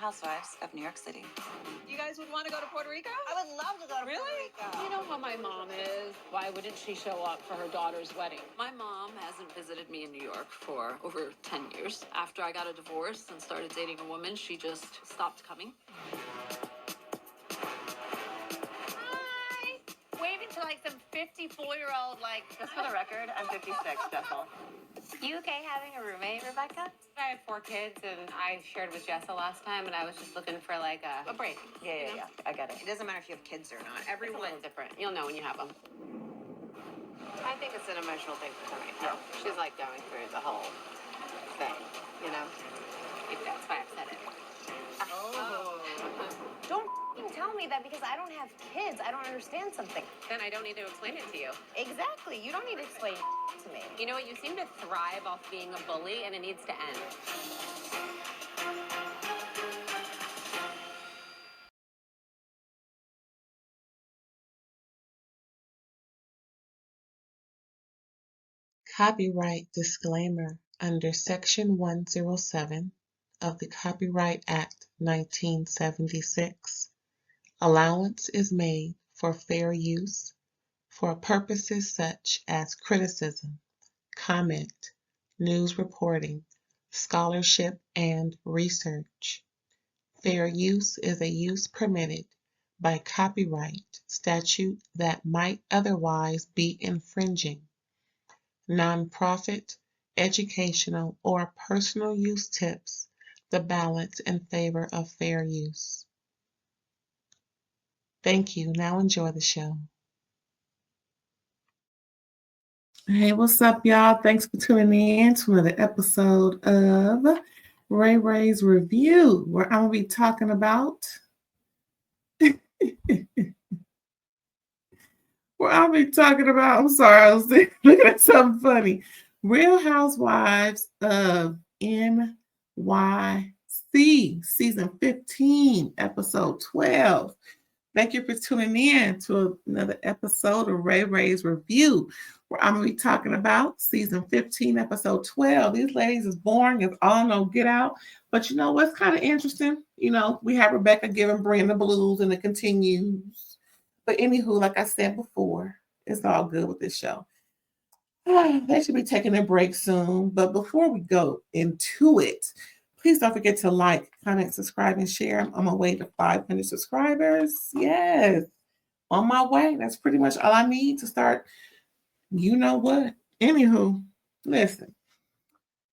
Housewives of New York City. You guys would want to go to Puerto Rico? I would love to go to Puerto Rico. You know how my mom is. Why wouldn't she show up for her daughter's wedding? My mom hasn't visited me in New York for over 10 years. After I got a divorce and started dating a woman, she just stopped coming. Hi! Waving to like some 54-year-old, like... Just for the record, I'm 56, Jessel. You okay having a roommate, Rebecca? I have 4 kids, and I shared with Jessa last time, and I was just looking for like a break. Yeah. I get it. It doesn't matter if you have kids or not. Everyone's different. You'll know when you have them. I think it's an emotional thing for her right now. She's like going through the whole thing, you know? Maybe that's why I've said it. Don't tell me that because I don't have kids. I don't understand something. Then I don't need to explain it to you. Exactly. You don't need to explain to me. You know what? You seem to thrive off being a bully, and it needs to end. Copyright disclaimer under Section 107 of the Copyright Act 1976. Allowance is made for fair use for purposes such as criticism, comment, news reporting, scholarship, and research. Fair use is a use permitted by copyright statute that might otherwise be infringing. Nonprofit, educational, or personal use tips the balance in favor of fair use. Thank you. Now enjoy the show. Hey, what's up, y'all? Thanks for tuning in to another episode of RAERAEs Review, where I'm going to be talking about I'm sorry, I was looking at something funny. Real Housewives of NYC, Season 15, Episode 12. Thank you for tuning in to another episode of RAERAEs Review, where I'm going to be talking about Season 15, Episode 12. These ladies is boring as all no get out, but you know what's kind of interesting? You know, we have Rebecca giving Brynn the blues, and it continues. But anywho, like I said before, it's all good with this show. They should be taking a break soon. But before we go into it, please don't forget to like, comment, subscribe, and share. I'm on my way to 500 subscribers. Yes, on my way. That's pretty much all I need to start. You know what? Anywho, listen.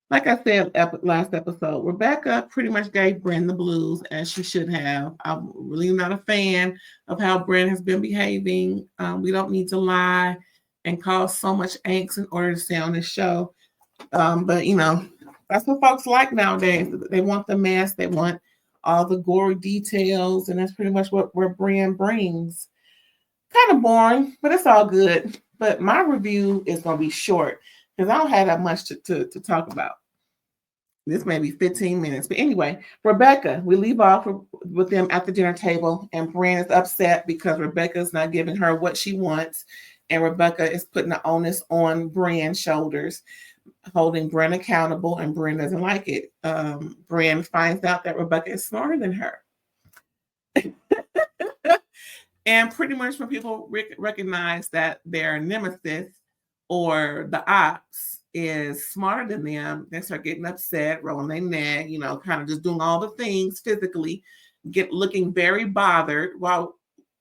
Like I said last episode, Rebecca pretty much gave Brynn the blues, as she should have. I'm really not a fan of how Brynn has been behaving. We don't need to lie and cause so much angst in order to stay on this show. But, you know, that's what folks like nowadays. They want the mess. They want all the gory details, and that's pretty much what Brynn brings. Kind of boring, but it's all good. But my review is going to be short, because I don't have that much to talk about. This may be 15 minutes. But anyway, Rebecca, we leave off with them at the dinner table, and Brynn is upset because Rebecca is not giving her what she wants, and Rebecca is putting the onus on Brynn's shoulders, holding Brynn accountable, and Brynn doesn't like it. Brynn finds out that Rebecca is smarter than her. And pretty much when people recognize that their nemesis or the ops is smarter than them, they start getting upset, rolling their neck, you know, kind of just doing all the things physically, looking very bothered, while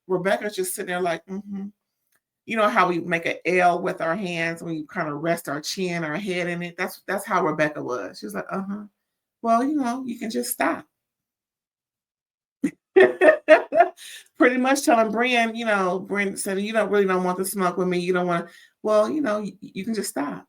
Rebecca's just sitting there like, You know how we make an L with our hands when we kind of rest our chin, our head in it? That's how Rebecca was. She was like, well, you know, you can just stop. Pretty much telling Brynn, you know, Brynn said, you don't want to smoke with me. You don't want to, well, you know, you can just stop.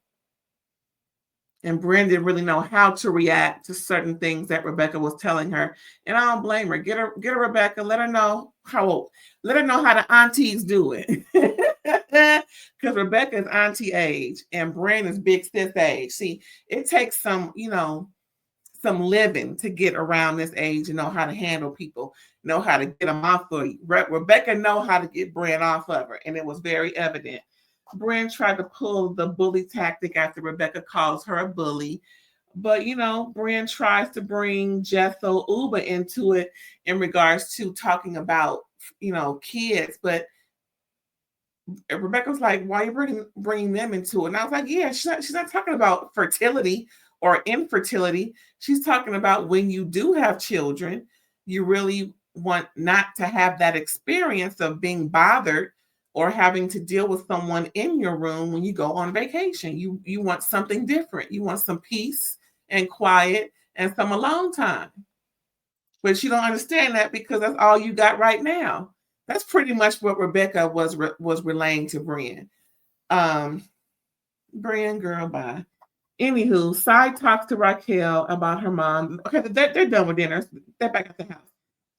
And Brynn didn't really know how to react to certain things that Rebecca was telling her. And I don't blame her. Get her Rebecca, let her know how the aunties do it. Because Rebecca is auntie age and Brynn is big sis age. See, it takes some living to get around this age and know how to handle people, know how to get them off of you. Rebecca know how to get Brynn off of her, and it was very evident. Brynn tried to pull the bully tactic after Rebecca calls her a bully. But Brynn tries to bring Jethro Uba into it in regards to talking about kids. But Rebecca's like, "Why are you bringing them into it?" And I was like, "Yeah, she's not talking about fertility or infertility. She's talking about when you do have children, you really want not to have that experience of being bothered or having to deal with someone in your room when you go on vacation. You want something different. You want some peace and quiet and some alone time. But you don't understand that because that's all you got right now." That's pretty much what Rebecca was relaying to Brynn. Brynn, girl, bye. Anywho, Sais talks to Raquel about her mom. Okay, they're done with dinner. They're back at the house.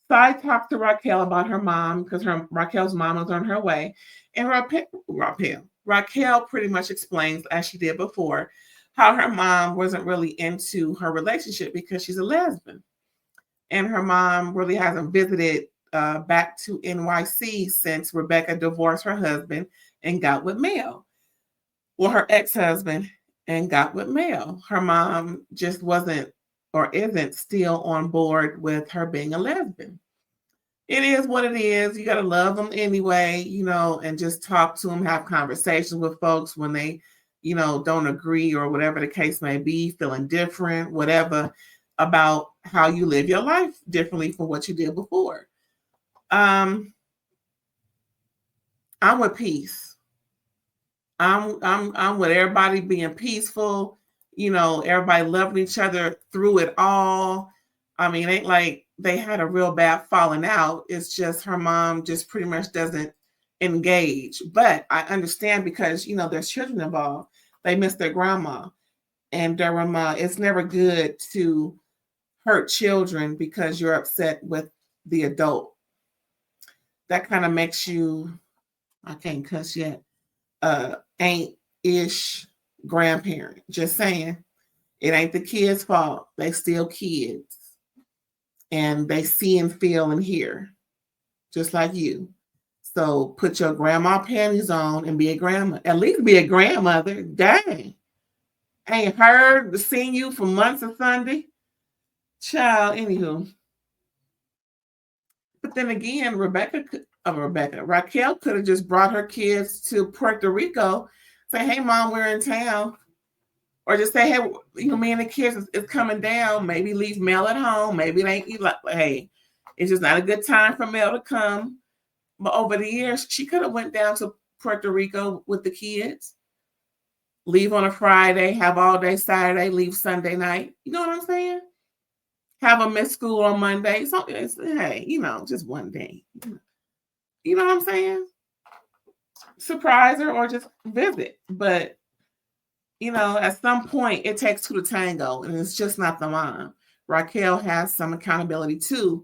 Sais talks to Raquel about her mom because Raquel's mom was on her way. And Raquel pretty much explains, as she did before, how her mom wasn't really into her relationship because she's a lesbian. And her mom really hasn't visited back to NYC since Rebecca divorced her husband and got with Mel. Well, her ex-husband and got with Mel. Her mom just wasn't or isn't still on board with her being a lesbian. It is what it is. You got to love them anyway, and just talk to them, have conversations with folks when they, don't agree or whatever the case may be, feeling different, whatever, about how you live your life differently from what you did before. I'm with peace. I'm with everybody being peaceful, everybody loving each other through it all. I mean, it ain't like they had a real bad falling out. It's just her mom just pretty much doesn't engage. But I understand because, there's children involved. They miss their grandma. And it's never good to hurt children because you're upset with the adult. That kind of makes you, I can't cuss yet, ain't-ish grandparent. Just saying. It ain't the kids' fault. They still kids. And they see and feel and hear. Just like you. So put your grandma panties on and be a grandma. At least be a grandmother. Dang. Ain't heard, seen you for months of Sunday. Child, anywho. But then again, Raquel could have just brought her kids to Puerto Rico, say, "Hey, Mom, we're in town." Or just say, "Hey, me and the kids is coming down." Maybe leave Mel at home. Maybe it ain't like, hey, it's just not a good time for Mel to come. But over the years, she could have went down to Puerto Rico with the kids. Leave on a Friday, have all day Saturday, leave Sunday night. You know what I'm saying? Have them miss school on Monday. So hey, just one day. You know what I'm saying? Surprise her or just visit. But, at some point it takes two to tango, and it's just not the mom. Raquel has some accountability too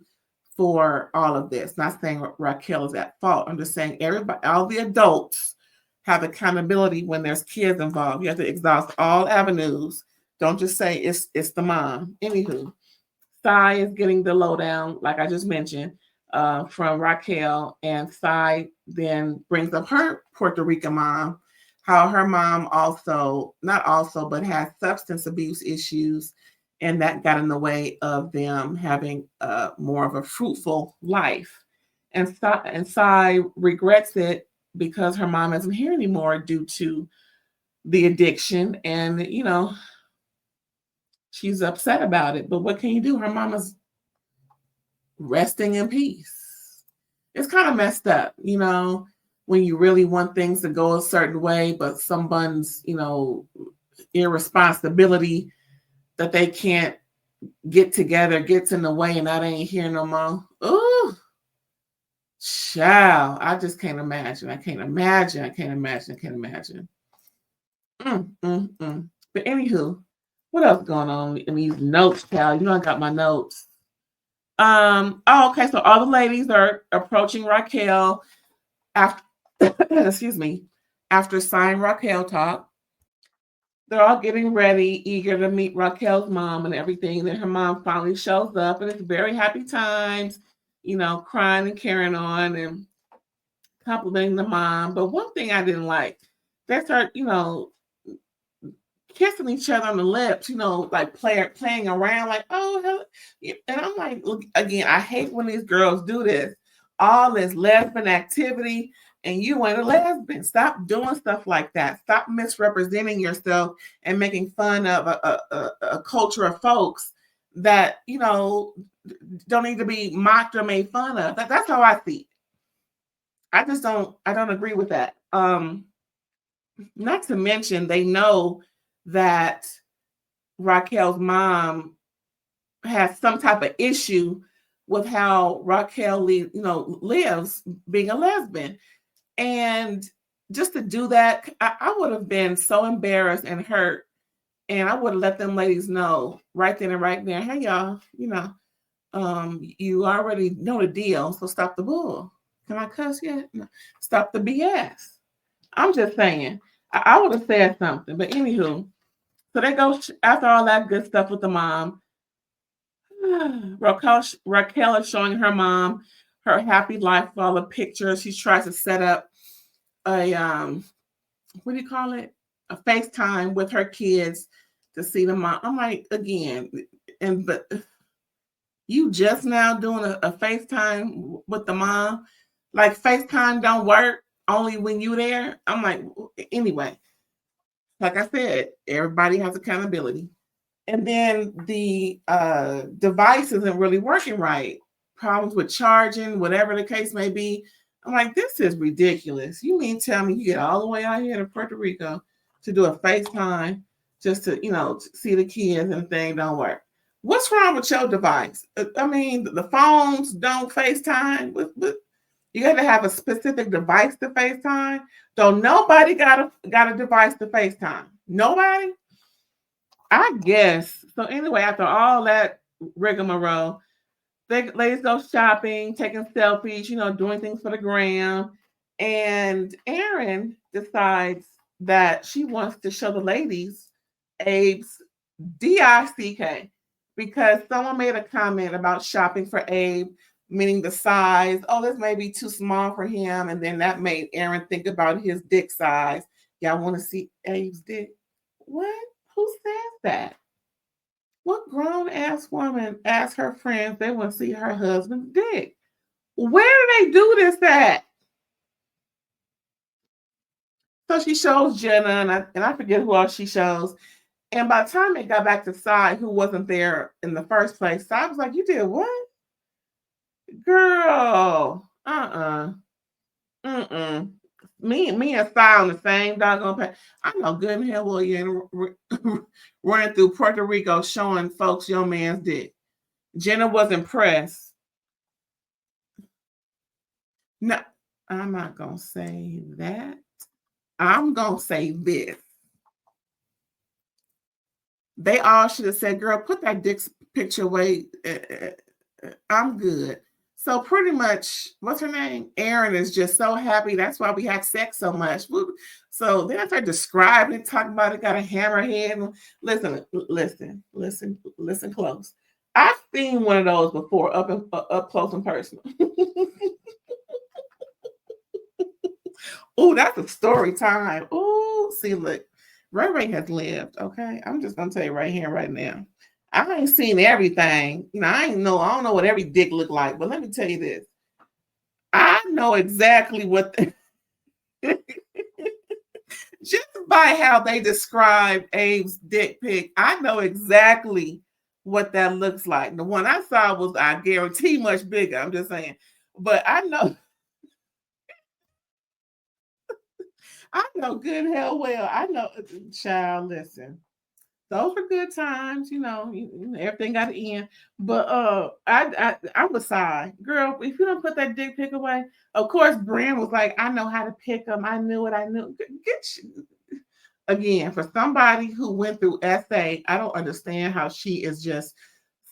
for all of this. Not saying Raquel is at fault. I'm just saying everybody, all the adults have accountability when there's kids involved. You have to exhaust all avenues. Don't just say it's the mom. Anywho. Sais is getting the lowdown, like I just mentioned, from Raquel, and Sais then brings up her Puerto Rican mom, how her mom but has substance abuse issues, and that got in the way of them having more of a fruitful life. And Sais regrets it because her mom isn't here anymore due to the addiction, and she's upset about it, but what can you do? Her mama's resting in peace. It's kind of messed up, when you really want things to go a certain way, but someone's, irresponsibility that they can't get together gets in the way, and that ain't here no more. Ooh, child, I just can't imagine. I can't imagine. But anywho, what else going on in these notes, child? I got my notes. Okay, so all the ladies are approaching Raquel after excuse me, after Sign Raquel talk. They're all getting ready, eager to meet Raquel's mom and everything. Then her mom finally shows up, and it's very happy times, crying and carrying on and complimenting the mom. But one thing I didn't like, they start, kissing each other on the lips, like playing around, like, oh, hello. And I'm like, look, again, I hate when these girls do this, all this lesbian activity, and you ain't a lesbian. Stop doing stuff like that. Stop misrepresenting yourself and making fun of a culture of folks that, don't need to be mocked or made fun of. That's how I see it. I don't agree with that. Not to mention, they know that Raquel's mom has some type of issue with how Raquel, lives being a lesbian. And just to do that, I would have been so embarrassed and hurt. And I would have let them ladies know right then and right there, hey, y'all, you already know the deal, so stop the bull. Can I cuss yet? No. Stop the BS. I'm just saying. I would have said something, but anywho, so they go after all that good stuff with the mom. Raquel is showing her mom her happy life with all the pictures. She tries to set up a what do you call it? A FaceTime with her kids to see the mom. I'm like, again, but you just now doing a FaceTime with the mom, like FaceTime don't work only when you there. I'm like, anyway, like I said, everybody has accountability. And then the device isn't really working right. Problems with charging, whatever the case may be. I'm like, this is ridiculous. You mean tell me you get all the way out here to Puerto Rico to do a FaceTime just to, to see the kids and the thing don't work? What's wrong with your device? I mean, the phones don't FaceTime. You got to have a specific device to FaceTime. Don't nobody got a device to FaceTime. Nobody? I guess. So anyway, after all that rigmarole, ladies go shopping, taking selfies, doing things for the gram. And Erin decides that she wants to show the ladies Abe's DICK because someone made a comment about shopping for Abe, meaning the size. Oh, this may be too small for him. And then that made Erin think about his dick size. Y'all want to see Abe's dick? What? Who says that? What grown-ass woman asked her friends they want to see her husband's dick? Where do they do this at? So she shows Jenna, and I forget who else she shows. And by the time it got back to Sais, who wasn't there in the first place, Sais was like, you did what? Girl, Me and Sai on the same doggone page. I know good and hell well you ain't running through Puerto Rico showing folks your man's dick. Jenna was impressed. No, I'm not going to say that. I'm going to say this. They all should have said, girl, put that dick picture away. I'm good. So pretty much, what's her name? Erin is just so happy. That's why we had sex so much. So then I started describing it, talking about it, got a hammerhead. Listen close. I've seen one of those before, up close and personal. Oh, that's a story time. Oh, see, look, Ray has lived. Okay, I'm just gonna tell you right here, right now. I ain't seen everything. I don't know what every dick look like, but let me tell you this. I know exactly what just by how they describe Abe's dick pic, I know exactly what that looks like. The one I saw was, I guarantee, much bigger. I'm just saying. But I know good and hell well. I know, child, listen. Those were good times, everything got to end. But I was sorry, girl. If you don't put that dick pic away, of course, Brynn was like, I know how to pick them. I knew it. I knew. Again, for somebody who went through SA, I don't understand how she is just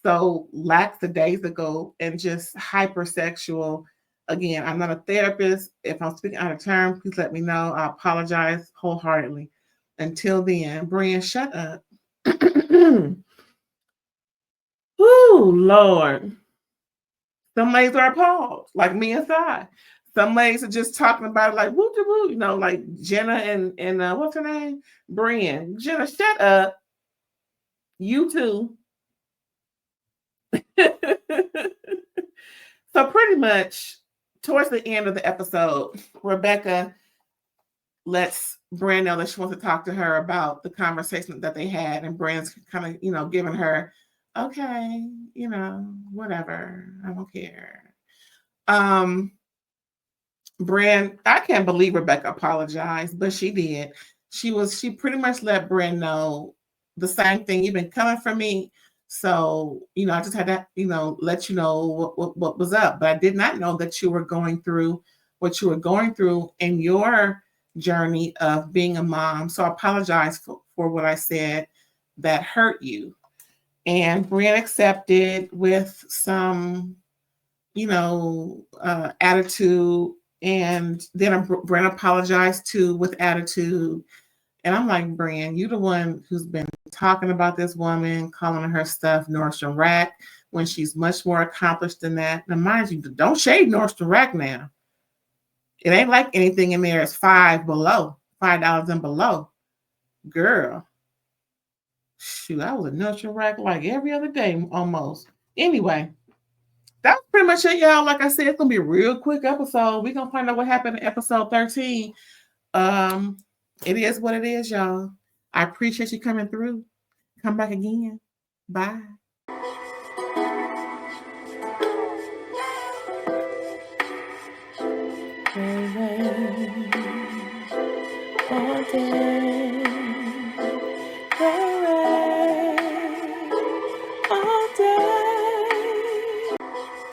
so lackadaisical and just hypersexual. Again, I'm not a therapist. If I'm speaking out of turn, please let me know. I apologize wholeheartedly. Until then, Brynn, shut up. Oh, Lord. Some ladies are appalled, like me and Sai. Some ladies are just talking about it like woo woo, you know, like Jenna and what's her name? Brynn. Jenna, shut up. You too. So pretty much towards the end of the episode, Rebecca lets Brynn know that she wants to talk to her about the conversation that they had, and Brynn's kind of, you know, giving her, okay, you know, whatever, I don't care. Brynn, I can't believe Rebecca apologized, but she did. She pretty much let Brynn know the same thing. You've been coming for me. So, you know, I just had to, you know, let you know what was up. But I did not know that you were going through what you were going through in your journey of being a mom. So I apologize for what I said that hurt you. And Brynn accepted with some, you know, attitude. And then Brynn apologized too with attitude. And I'm like, Brynn, you the one who's been talking about this woman, calling her stuff Nordstrom Rack, when she's much more accomplished than that. Now, mind you, don't shade Nordstrom Rack now. It ain't like anything in there is $5 and below. Girl, shoot, I was a Nordstrom Rack like every other day almost. Anyway, that's pretty much it, y'all. Like I said, it's gonna be a real quick episode. We're gonna find out what happened in episode 13. It is what it is, y'all. I appreciate you coming through. Come back again. Bye. Hey, hey.